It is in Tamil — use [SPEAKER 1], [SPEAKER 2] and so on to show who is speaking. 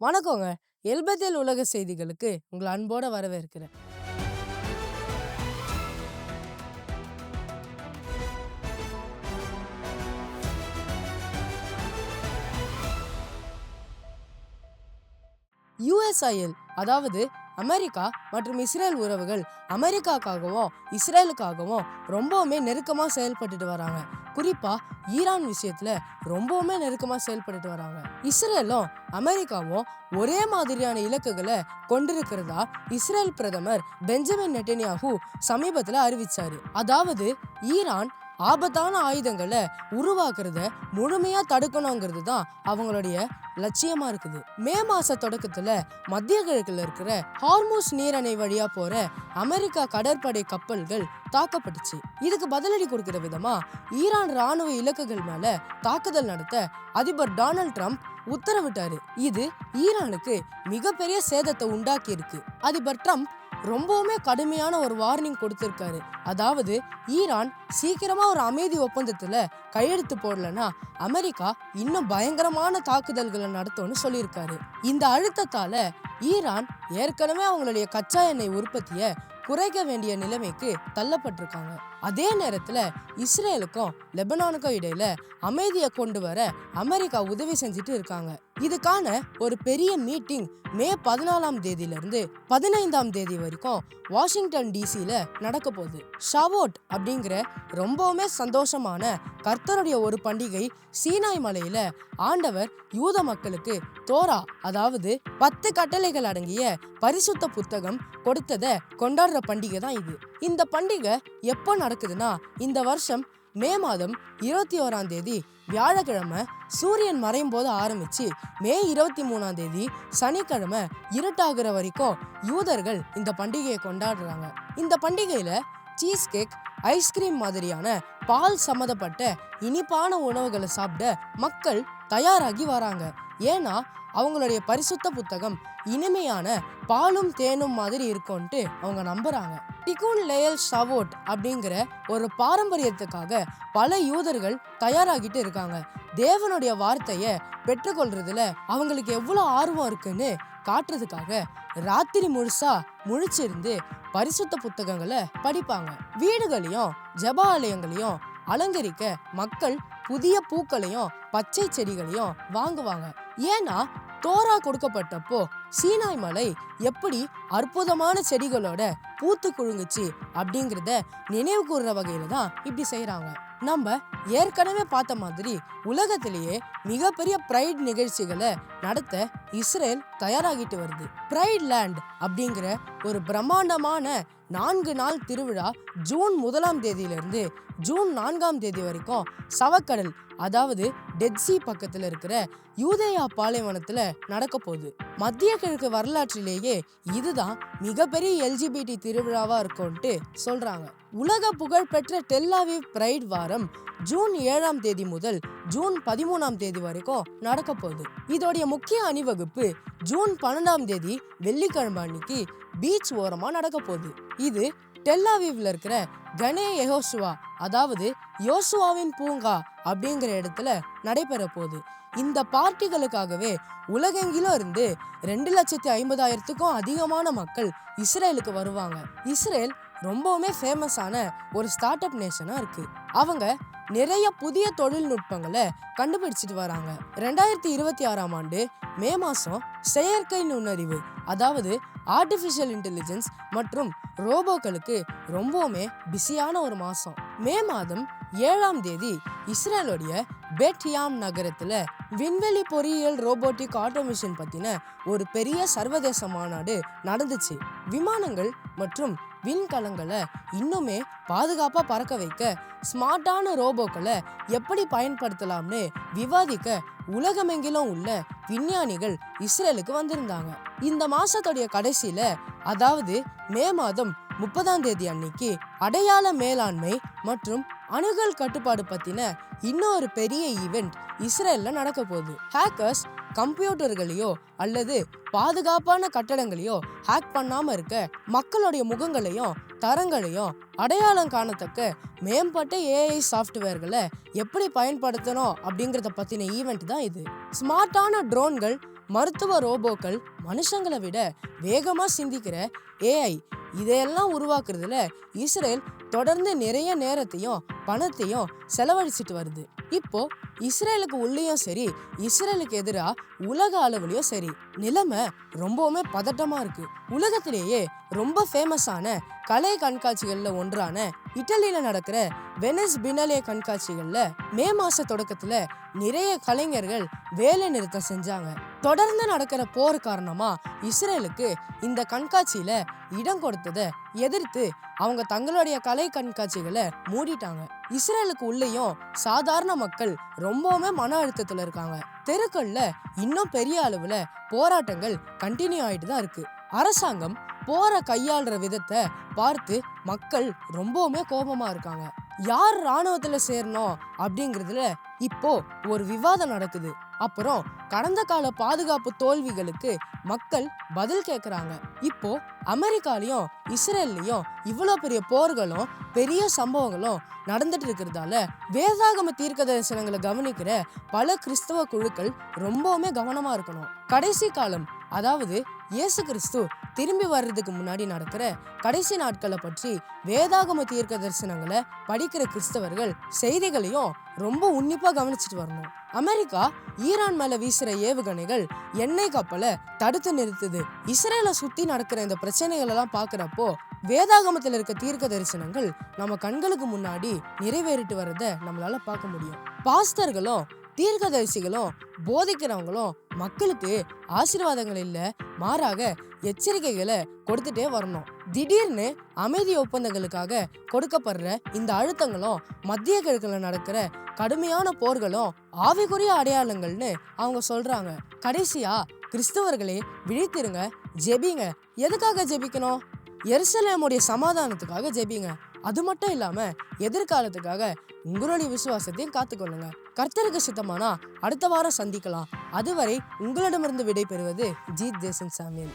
[SPEAKER 1] வணக்கங்க. எல்பத்தியல் உலக செய்திகளுக்கு உங்களை அன்போட வரவேற்கிறேன். யுஎஸ்ஐஎல் அதாவது அமெரிக்கா மற்றும் இஸ்ரேல் உறவுகள் அமெரிக்காக்காகவும் இஸ்ரேலுக்காகவும் ரொம்பவுமே நெருக்கமா செயல்பட்டுட்டு வராங்க. குறிப்பா ஈரான் விஷயத்துல ரொம்பவுமே நெருக்கமா செயல்பட்டுட்டு வராங்க. இஸ்ரேலும் அமெரிக்காவும் ஒரே மாதிரியான இலக்குகளை கொண்டிருக்கிறதா இஸ்ரேல் பிரதமர் பெஞ்சமின் நெட்டன்யாஹூ சமீபத்துல அறிவிச்சாரு. அதாவது ஈரான் ஆபத்தான ஆயுதங்களை உருவாக்குறத முழுமையா தடுக்கணுங்கிறது தான் அவங்களுடைய லட்சியமா இருக்குது. மே மாச தொடக்கத்துல மத்திய கிழக்குல இருக்கிற ஹார்மூஸ் நீரணை வழியா போற அமெரிக்கா கடற்படை கப்பல்கள் தாக்கப்பட்டுச்சு. இதுக்கு பதிலடி கொடுக்கிற விதமா ஈரான் ராணுவ இலக்குகள் மேல தாக்குதல் நடத்த அதிபர் டொனால்ட் ட்ரம்ப் உத்தரவிட்டாரு. இது ஈரானுக்கு மிகப்பெரிய சேதத்தை உண்டாக்கி இருக்கு. அதிபர் ட்ரம்ப் ரொம்பவுமே கடுமையான ஒரு வார்னிங் கொடுத்திருக்காரு. அதாவது ஈரான் சீக்கிரமா ஒரு அமைதி ஒப்பந்தத்துல கையெழுத்து போடலன்னா அமெரிக்கா இன்னும் பயங்கரமான தாக்குதல்களை நடத்தும்னு சொல்லியிருக்காரு. இந்த அழுத்தத்தால ஈரான் ஏற்கனவே அவங்களுடைய கச்சா எண்ணெய் உற்பத்தியை குறைக்க வேண்டிய நிலைமைக்கு தள்ளப்பட்டிருக்காங்க. அதே நேரத்துல இஸ்ரேலுக்கும் லெபனானுக்கும் இடையில அமைதியை கொண்டு வர அமெரிக்கா உதவி செஞ்சுட்டு இருக்காங்க. இதுக்கான ஒரு பெரிய மீட்டிங் மே 14ஆம் தேதியில இருந்து 15ஆம் தேதி வரைக்கும் வாஷிங்டன் டிசில நடக்க போகுது. ஷாவோட் அப்படிங்கிற ரொம்பவுமே சந்தோஷமான கர்த்தருடைய ஒரு பண்டிகை சீனாய் மலையில ஆண்டவர் யூத மக்களுக்கு தோரா அதாவது 10 கட்டளைகள் அடங்கிய பரிசுத்த புத்தகம் கொடுத்ததை கொண்டாடுற பண்டிகை தான் இது. இந்த பண்டிகை எப்போ நடக்குதுன்னா இந்த வருஷம் மே மாதம் 21ஆம் தேதி வியாழக்கிழமை சூரியன் மறையும் போது ஆரம்பிச்சு மே 23ஆம் தேதி சனிக்கிழமை இருட்டாகிற வரைக்கும் யூதர்கள் இந்த பண்டிகையை கொண்டாடுறாங்க. இந்த பண்டிகையில சீஸ் கேக், ஐஸ்கிரீம் மாதிரியான பால் சம்மந்தப்பட்ட இனிப்பான உணவுகளை சாப்பிட மக்கள் தயாராகி வராங்க. ஏன்னா அவங்களுடைய பரிசுத்த புத்தகம் இனிமையான பாலும் தேனும் மாதிரி இருக்கும்ட்டு அவங்க நம்புறாங்க. டிகுன் லேயல் ஷாவோட் அப்படிங்கிற ஒரு பாரம்பரியத்துக்காக பல யூதர்கள் தயாராகிட்டு இருக்காங்க. தேவனுடைய வார்த்தைய பெற்றுக்கொள்றதுல அவங்களுக்கு எவ்வளவு ஆர்வம் இருக்குன்னு காட்டுறதுக்காக ராத்திரி முழுசா முழிச்சிருந்து பரிசுத்த புத்தகங்களை படிப்பாங்க. வீடுகளையும் ஜெபாலயங்களையும் அலங்கரிக்க மக்கள் புதிய பூக்களையும் பச்சை செடிகளையும் வாங்குவாங்க. ஏன்னா தோரா கொடுக்கப்பட்டப்போ சீனாய் மலை எப்படி அற்புதமான செடிகளோட பூத்து குழுங்குச்சு அப்படிங்கிறத நினைவு கூறுற வகையில தான் இப்படி செய்யறாங்க. நம்ம ஏற்கனவே பார்த்த மாதிரி உலகத்திலேயே மிகப்பெரிய பிரைட் நிகழ்ச்சிகளை நடத்த இஸ்ரேல் தயாராகிட்டு வருது. பிரைட் லேண்ட் அப்படிங்கிற ஒரு பிரம்மாண்டமான 4 நாள் திருவிழா ஜூன் 1ஆம் தேதியிலிருந்து ஜூன் 4ஆம் தேதி வரைக்கும் சவக்கடல் அதாவது டெட்சி பக்கத்துல இருக்கிற யூதேயா பாலைவனத்துல நடக்க போகுது. மத்திய கிழக்கு வரலாற்றிலேயே இதுதான் மிகப்பெரிய எல்ஜிபிடி திருவிழாவா இருக்கும்ட்டு சொல்றாங்க. உலக புகழ்பெற்ற டெல் அவிவ் பிரைட் வாரம் ஜூன் 7ஆம் தேதி முதல் ஜூன் 13ஆம் தேதி வரைக்கும் நடக்க போகுது. இதோடைய முக்கிய அணிவகுப்பு ஜூன் 12ஆம் தேதி வெள்ளிக்கிழமை அன்னைக்கு பீச் ஓரமா நடக்க போகுது. இது டெல் அவிவ்ல இருக்கிற கனே யெகோசுவா அதாவது யோசுவாவின் பூங்கா அப்படிங்கிற இடத்துல நடைபெற போகுது. இந்த பார்ட்டிகளுக்காகவே உலகெங்கிலும் இருந்து 2,50,000க்கும் அதிகமான மக்கள் இஸ்ரேலுக்கு வருவாங்க. இஸ்ரேல் ரொம்பவுமே ஃபேமஸான ஒரு ஸ்டார்ட் அப் நேஷனா இருக்கு. அவங்க நிறைய புதிய தொழில்நுட்பங்களை கண்டுபிடிச்சிட்டு வராங்க. 2026ஆம் ஆண்டு மே மாசம் செயற்கை நுண்ணறிவு அதாவது ஆர்டிஃபிஷியல் இன்டெலிஜென்ஸ் மற்றும் ரோபோக்களுக்கு ரொம்பவுமே பிஸியான ஒரு மாசம். மே மாதம் 7ஆம் தேதி இஸ்ரேலுடைய பெட்யாம் நகரத்துல விண்வெளி பொறியியல் ரோபோட்டிக் ஆட்டோமேஷன் பத்தின ஒரு பெரிய சர்வதேச மாநாடு நடந்துச்சு. விமானங்கள் மற்றும் விண்கலங்களை இன்னுமே பாதுகாப்பா பறக்க வைக்க ஸ்மார்ட்டான ரோபோக்களை எப்படி பயன்படுத்தலாம்னு விவாதிக்க உலகமெங்கிலும் உள்ள விஞ்ஞானிகள் இஸ்ரேலுக்கு வந்திருந்தாங்க. இந்த மாசத்துடைய கடைசியில அதாவது மே மாதம் 30ஆம் தேதி அன்னைக்கு அடையாள மேலாண்மை மற்றும் அணுகல் கட்டுப்பாடு பத்தின இன்னொரு பெரிய ஈவெண்ட் இஸ்ரேல்ல நடக்க போகுது. ஹேக்கர்ஸ் கம்ப்யூட்டர்களையோ அல்லது பாதுகாப்பான கட்டடங்களையோ ஹேக் பண்ணாம இருக்க மக்களுடைய முகங்களையும் தரங்களையும் அடையாளம் காணத்தக்க மேம்பட்ட ஏஐ சாஃப்ட்வேர்களை எப்படி பயன்படுத்தணும் அப்படிங்கறத பத்தின ஈவெண்ட் தான் இது. ஸ்மார்ட்டான ட்ரோன்கள் மருத்துவ ரோபோக்கள், மனுஷங்களை விட வேகமா சிந்திக்கிற ஏஐ, இதையெல்லாம் உருவாக்குறதுல இஸ்ரேல் தொடர்ந்து நிறைய நேரத்தையும் பணத்தையும் செலவழிச்சிட்டு வருது. இப்போ இஸ்ரேலுக்கு உள்ளேயும் சரி, இஸ்ரேலுக்கு எதிரா உலக அளவுலயும் சரி, நிலைமை ரொம்பவுமே பதட்டமா இருக்கு. உலகத்திலேயே ரொம்ப ஃபேமஸான கலை கண்காட்சிகள்ல ஒன்றான இட்டலியில நடக்கிற வெனிஸ் பினலே கண்காட்சிகள்ல மே மாச தொடக்கத்துல நிறைய கலைஞர்கள் வேலை நிறுத்தம் செஞ்சாங்க. தொடர்ந்து நடக்கிற போர் காரணமா இஸ்ரேலுக்கு இந்த கண்காட்சியில இடம் கொடுத்ததை எதிர்த்து அவங்க தங்களுடைய கலை கண்காட்சிகளை மூடிட்டாங்க. இஸ்ரேலுக்கு உள்ளேயும் சாதாரண மக்கள் ரொம்பவுமே மன அழுத்தத்துல இருக்காங்க. தெருக்கள்ல இன்னும் பெரிய அளவுல போராட்டங்கள் கண்டினியூ ஆயிட்டு தான் இருக்கு. அரசாங்கம் போற கையாளுற விதத்தை பார்த்து மக்கள் ரொம்பவுமே கோபமா இருக்காங்க. யார் ராணுவத்துல சேரணும் அப்படிங்கிறதுல இப்போ ஒரு விவாதம் நடக்குது. அப்புறம் கடந்த கால பாதுகாப்பு தோல்விகளுக்கு மக்கள் பதில் கேட்கறாங்க. இப்போ அமெரிக்காலையும் இஸ்ரேல்லையும் இவ்வளவு பெரிய போர்களும் பெரிய சம்பவங்களும் நடந்துட்டு இருக்கிறதால வேதாகம தீர்க்க தரிசனங்களை கவனிக்கிற பல கிறிஸ்தவ குழுக்கள் ரொம்பவுமே கவனமா இருக்கணும். கடைசி காலம், அதாவது இயேசு கிறிஸ்து திரும்பி வர்றதுக்கு முன்னாடி நடக்கிற கடைசி நாட்களை பற்றி வேதாகம தீர்க்க தரிசனங்களை படிக்கிற கிறிஸ்தவர்கள் செய்திகளையும் ரொம்ப உன்னிப்பா கவனிச்சுட்டு வரணும். அமெரிக்கா ஈரான் மேல வீசுற ஏவுகணைகள் எண்ணெய் கப்பலை தடுத்து நிறுத்துது. இஸ்ரேலை சுத்தி நடக்கிற இந்த பிரச்சனைகள் எல்லாம் பாக்குறப்போ வேதாகமத்துல இருக்க தீர்க்க தரிசனங்கள் நம்ம கண்களுக்கு முன்னாடி நிறைவேறிட்டு வர்றத நம்மளால பார்க்க முடியும். பாஸ்டர்களும் தீர்க்கதரிசிகளும் போதிக்கிறவங்களும் மக்களுக்கு ஆசீர்வாதங்கள் இல்ல, மாறாக எச்சரிக்கைகளை கொடுத்துட்டே வரணும். திடீர்னு அமைதி ஒப்பந்தங்களுக்காக கொடுக்கப்படுற இந்த அழுத்தங்களும் மத்திய கிழக்குல நடக்கிற கடுமையான போர்களும் ஆவிக்குரிய அடையாளங்கள்னு அவங்க சொல்றாங்க. கடைசியா கிறிஸ்தவர்களே விழித்திருங்க, ஜெபிங்க. எதுக்காக ஜெபிக்கணும்? எருசலேமுடைய சமாதானத்துக்காக ஜெபிங்க. அது மட்டும் இல்லாம எதிர்காலத்துக்காக உங்களுடைய விசுவாசத்தையும் காத்துக்கொள்ளுங்க. கர்த்தருக்கு சித்தமானா அடுத்த வாரம் சந்திக்கலாம். அதுவரை உங்களிடமிருந்து விடை பெறுவது ஜீத் ஜேசன் சாமியல்.